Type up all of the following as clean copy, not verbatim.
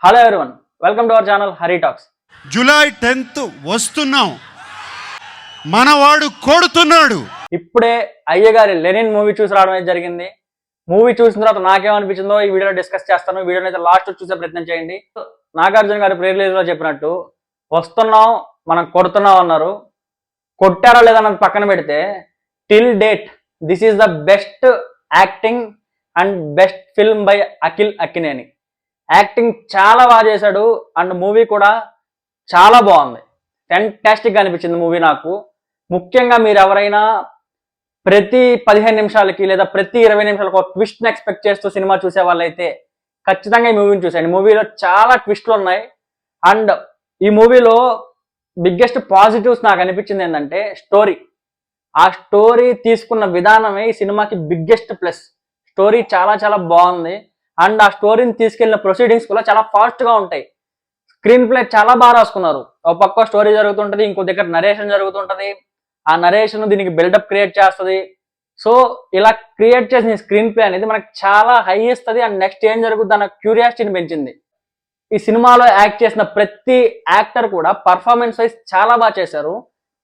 Hello everyone, welcome to our channel Hari talks. July 10th వస్తున్నాం, మనవాడు కొడుతున్నాడు. ఇప్పుడే అయ్యగారి లెనిన్ మూవీ చూసి రావడం అయితే జరిగింది. మూవీ చూసిన తర్వాత నాకేమనిపించిందో ఈ వీడియోలో డిస్కస్ చేస్తాను. వీడియోని అయితే లాస్ట్ చూసే ప్రయత్నం చేయండి. నాగార్జున గారి ప్రీ రిలీజ్ లో చెప్పినట్టు వస్తున్నాం, మనం కొడుతున్నాం అన్నారు. కొట్టారా లేదన్నది పక్కన పెడితే till date this is the best acting and best film by Akhil Akkineni. Acting చాలా బాగా చేశాడు అండ్ మూవీ కూడా చాలా బాగుంది. ఫ్యాంటాస్టిక్గా అనిపించింది మూవీ నాకు. ముఖ్యంగా మీరు ఎవరైనా ప్రతి 15 నిమిషాలకి లేదా ప్రతి 20 నిమిషాలకు ఒక ట్విస్ట్ని ఎక్స్పెక్ట్ చేస్తూ సినిమా చూసే వాళ్ళైతే ఖచ్చితంగా ఈ మూవీని చూసేయండి. మూవీలో చాలా ట్విస్ట్లు ఉన్నాయి అండ్ ఈ మూవీలో బిగ్గెస్ట్ పాజిటివ్స్ నాకు అనిపించింది ఏంటంటే స్టోరీ. ఆ స్టోరీ తీసుకున్న విధానమే ఈ సినిమాకి బిగ్గెస్ట్ ప్లస్. స్టోరీ చాలా చాలా బాగుంది అండ్ ఆ స్టోరీని తీసుకెళ్లిన ప్రొసీడింగ్స్ కూడా చాలా ఫాస్ట్గా ఉంటాయి. స్క్రీన్ ప్లే చాలా బాగా రాసుకున్నారు. ఒక పక్క స్టోరీ జరుగుతుంటుంది, ఇంకో దగ్గర నరేషన్ జరుగుతుంటుంది. ఆ నరేషన్ దీనికి బిల్డప్ క్రియేట్ చేస్తుంది. సో ఇలా క్రియేట్ చేసిన స్క్రీన్ ప్లే అనేది మనకు చాలా హై ఇస్తుంది అండ్ నెక్స్ట్ ఏం జరుగుతుంది అన్న క్యూరియాసిటీని పెంచింది. ఈ సినిమాలో యాక్ట్ చేసిన ప్రతి యాక్టర్ కూడా పర్ఫార్మెన్స్ వైజ్ చాలా బాగా చేశారు.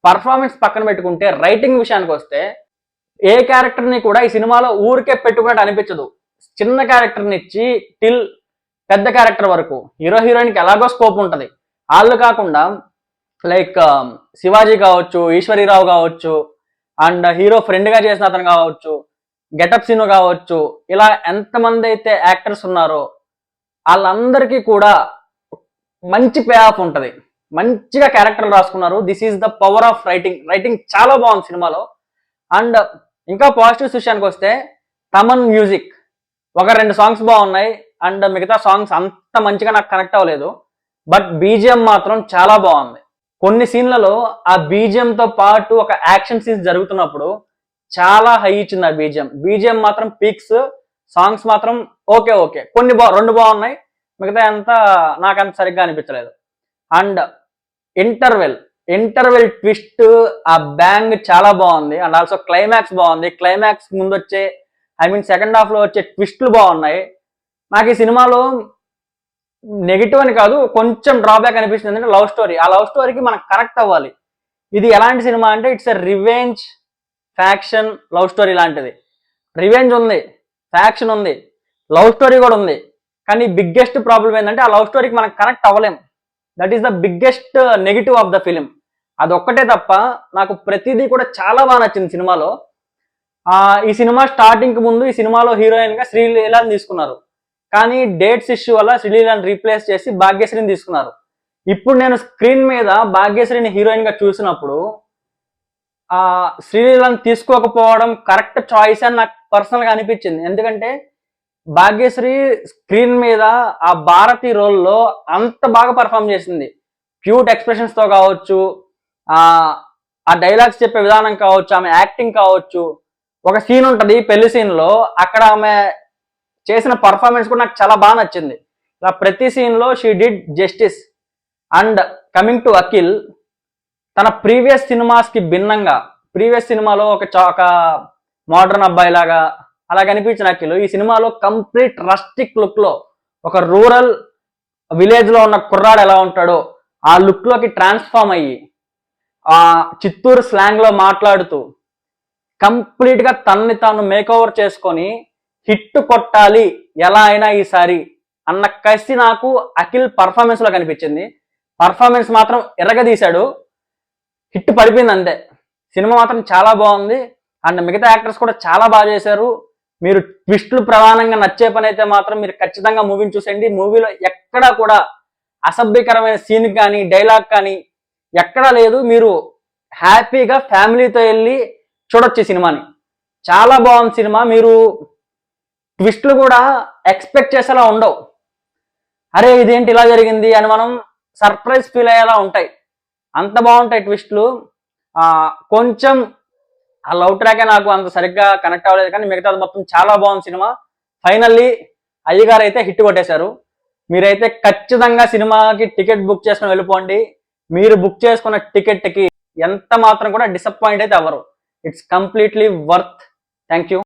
పర్ఫార్మెన్స్ పక్కన పెట్టుకుంటే రైటింగ్ విషయానికి వస్తే ఏ క్యారెక్టర్ని కూడా ఈ సినిమాలో ఊరికే పెట్టుకున్నట్టు అనిపించదు. చిన్న క్యారెక్టర్ని ఇచ్చి టిల్ పెద్ద క్యారెక్టర్ వరకు హీరో హీరోయిన్కి ఎలాగో స్కోప్ ఉంటుంది. వాళ్ళు కాకుండా లైక్ శివాజీ కావచ్చు, ఈశ్వరీరావు కావచ్చు అండ్ హీరో ఫ్రెండ్గా చేసిన అతను కావచ్చు, గెటప్ సీను కావచ్చు, ఇలా ఎంతమంది అయితే యాక్టర్స్ ఉన్నారో వాళ్ళందరికీ కూడా మంచి పే ఆఫ్ ఉంటుంది. మంచిగా క్యారెక్టర్లు రాసుకున్నారు. This is the power of writing. Writing చాలా బాగుంది సినిమాలో. అండ్ ఇంకా పాజిటివ్స్ విషయానికి వస్తే తమన్ మ్యూజిక్, 1-2 సాంగ్స్ బాగున్నాయి అండ్ మిగతా సాంగ్స్ అంత మంచిగా నాకు కనెక్ట్ అవ్వలేదు. బట్ బీజిఎం మాత్రం చాలా బాగుంది. కొన్ని సీన్లలో ఆ బీజిఎంతో పాటు ఒక యాక్షన్ సీన్స్ జరుగుతున్నప్పుడు చాలా హై ఇచ్చింది ఆ బీజిఎం మాత్రం పీక్స్. సాంగ్స్ మాత్రం ఓకే కొన్ని 2 బాగున్నాయి, మిగతా అంతా నాకు అంత సరిగ్గా అనిపించలేదు. అండ్ ఇంటర్వెల్ ట్విస్ట్, ఆ బ్యాంగ్ చాలా బాగుంది అండ్ ఆల్సో క్లైమాక్స్ బాగుంది. క్లైమాక్స్ ముందు వచ్చే సెకండ్ హాఫ్ లో వచ్చే ట్విస్ట్లు బాగున్నాయి. నాకు ఈ సినిమాలో నెగిటివ్ అని కాదు, కొంచెం డ్రాబ్యాక్ అనిపిస్తుంది అంటే లవ్ స్టోరీ. ఆ లవ్ స్టోరీకి మనకు కనెక్ట్ అవ్వాలి. ఇది ఎలాంటి సినిమా అంటే it's a revenge faction love story లాంటిది. రివెంజ్ ఉంది, ఫ్యాక్షన్ ఉంది, లవ్ స్టోరీ కూడా ఉంది. కానీ బిగ్గెస్ట్ ప్రాబ్లం ఏంటంటే ఆ లవ్ స్టోరీకి మనకు కనెక్ట్ అవ్వలేం. That is the biggest negative of the film. అదొక్కటే తప్ప నాకు ప్రతిదీ కూడా చాలా బాగా నచ్చింది సినిమాలో. ఈ సినిమా స్టార్టింగ్ ముందు ఈ సినిమాలో హీరోయిన్ గా శ్రీలీలాని తీసుకున్నారు, కానీ డేట్స్ ఇష్యూ వల్ల శ్రీలీలాని రీప్లేస్ చేసి భాగ్యశ్రీని తీసుకున్నారు. ఇప్పుడు నేను స్క్రీన్ మీద భాగ్యశ్రీని హీరోయిన్ గా చూసినప్పుడు శ్రీలీలాని తీసుకోకపోవడం కరెక్ట్ చాయిస్ అని నాకు పర్సనల్ గా అనిపించింది. ఎందుకంటే భాగ్యశ్రీ స్క్రీన్ మీద ఆ భారతి రోల్లో అంత బాగా పర్ఫామ్ చేసింది. క్యూట్ ఎక్స్ప్రెషన్స్ తో కావచ్చు, ఆ డైలాగ్స్ చెప్పే విధానం కావచ్చు, ఆమె యాక్టింగ్ కావచ్చు. ఒక సీన్ ఉంటుంది పెళ్లి సీన్ లో, అక్కడ ఆమె చేసిన పర్ఫార్మెన్స్ కూడా నాకు చాలా బాగా నచ్చింది. ఇలా ప్రతి సీన్ లో she did justice. And coming to Akhil, తన ప్రీవియస్ సినిమాస్ కి భిన్నంగా ప్రీవియస్ సినిమాలో ఒక మోడర్న్ అబ్బాయి లాగా అలా కనిపించిన అఖిల్ ఈ సినిమాలో కంప్లీట్ రస్టిక్ లుక్ లో, ఒక రూరల్ విలేజ్ లో ఉన్న కుర్రాడు ఎలా ఉంటాడో ఆ లుక్ లోకి ట్రాన్స్ఫార్మ్ అయ్యి ఆ చిత్తూరు స్లాంగ్ లో మాట్లాడుతూ కంప్లీట్ గా తనని తాను మేకోవర్ చేసుకొని హిట్ కొట్టాలి ఎలా అయినా ఈసారి అన్న కసి నాకు అఖిల్ పర్ఫార్మెన్స్ లో కనిపించింది. పర్ఫార్మెన్స్ మాత్రం ఎర్రగదీశాడు, హిట్ పడిపోయింది అంతే. సినిమా మాత్రం చాలా బాగుంది అండ్ మిగతా యాక్టర్స్ కూడా చాలా బాగా చేశారు. మీరు ట్విస్టులు ప్రధానంగా నచ్చే పని అయితే మాత్రం మీరు ఖచ్చితంగా మూవీని చూసేయండి. మూవీలో ఎక్కడా కూడా అసభ్యకరమైన సీన్ కానీ డైలాగ్ కానీ ఎక్కడా లేదు. మీరు హ్యాపీగా ఫ్యామిలీతో వెళ్ళి చూడొచ్చు ఈ సినిమాని. చాలా బాగుంది సినిమా. మీరు ట్విస్ట్లు కూడా ఎక్స్పెక్ట్ చేసేలా ఉండవు. అరే ఇదేంటి ఇలా జరిగింది అని మనం సర్ప్రైజ్ ఫీల్ అయ్యేలా ఉంటాయి. అంత బాగుంటాయి ట్విస్ట్లు. కొంచెం ఆ లవ్ ట్రాకే నాకు అంత సరిగ్గా కనెక్ట్ అవ్వలేదు, కానీ మిగతాది మొత్తం చాలా బాగుంది సినిమా. ఫైనల్లీ అయ్యగారు అయితే హిట్ కొట్టేశారు. మీరైతే ఖచ్చితంగా సినిమాకి టికెట్ బుక్ చేసుకుని వెళ్ళిపోండి. మీరు బుక్ చేసుకున్న టికెట్కి ఎంత మాత్రం కూడా డిసప్పాయింట్ అయితే అవ్వరు. It's completely worth. Thank you.